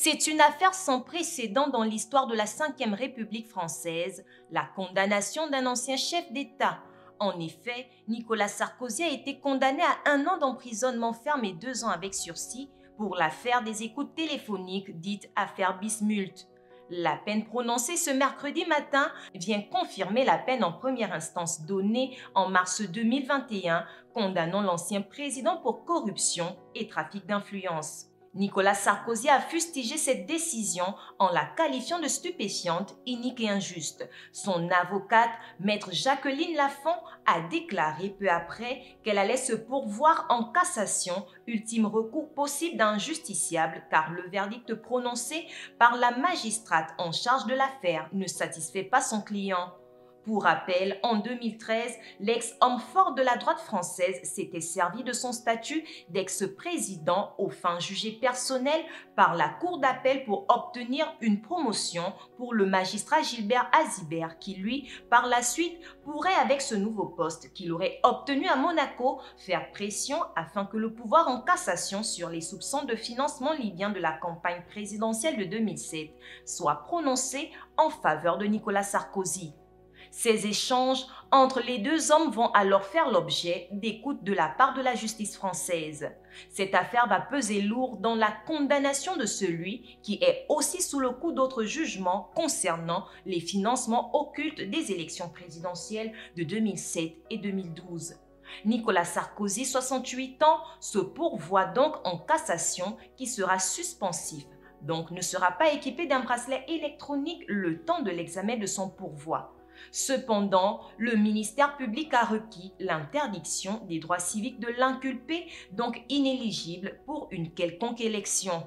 C'est une affaire sans précédent dans l'histoire de la Ve République française, la condamnation d'un ancien chef d'État. En effet, Nicolas Sarkozy a été condamné à 1 an d'emprisonnement ferme et 2 ans avec sursis pour l'affaire des écoutes téléphoniques dite affaire Bismuth. La peine prononcée ce mercredi matin vient confirmer la peine en première instance donnée en mars 2021, condamnant l'ancien président pour corruption et trafic d'influence. Nicolas Sarkozy a fustigé cette décision en la qualifiant de stupéfiante, inique et injuste. Son avocate, maître Jacqueline Lafont, a déclaré peu après qu'elle allait se pourvoir en cassation, ultime recours possible d'un justiciable car le verdict prononcé par la magistrate en charge de l'affaire ne satisfait pas son client. Pour rappel, en 2013, l'ex-homme fort de la droite française s'était servi de son statut d'ex-président aux fins jugées personnelles par la cour d'appel pour obtenir une promotion pour le magistrat Gilbert Azibert qui, lui, par la suite, pourrait, avec ce nouveau poste qu'il aurait obtenu à Monaco, faire pression afin que le pouvoir en cassation sur les soupçons de financement libyen de la campagne présidentielle de 2007 soit prononcé en faveur de Nicolas Sarkozy. Ces échanges entre les deux hommes vont alors faire l'objet d'écoutes de la part de la justice française. Cette affaire va peser lourd dans la condamnation de celui qui est aussi sous le coup d'autres jugements concernant les financements occultes des élections présidentielles de 2007 et 2012. Nicolas Sarkozy, 68 ans, se pourvoit donc en cassation qui sera suspensif, donc ne sera pas équipé d'un bracelet électronique le temps de l'examen de son pourvoi. Cependant, le ministère public a requis l'interdiction des droits civiques de l'inculpé, donc inéligible pour une quelconque élection.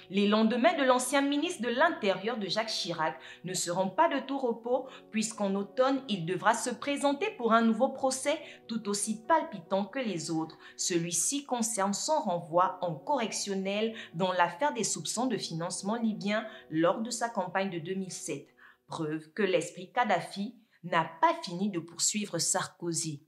Les lendemains de l'ancien ministre de l'Intérieur de Jacques Chirac ne seront pas de tout repos puisqu'en automne, il devra se présenter pour un nouveau procès tout aussi palpitant que les autres. Celui-ci concerne son renvoi en correctionnel dans l'affaire des soupçons de financement libyen lors de sa campagne de 2007. Preuve que l'esprit Kadhafi n'a pas fini de poursuivre Sarkozy.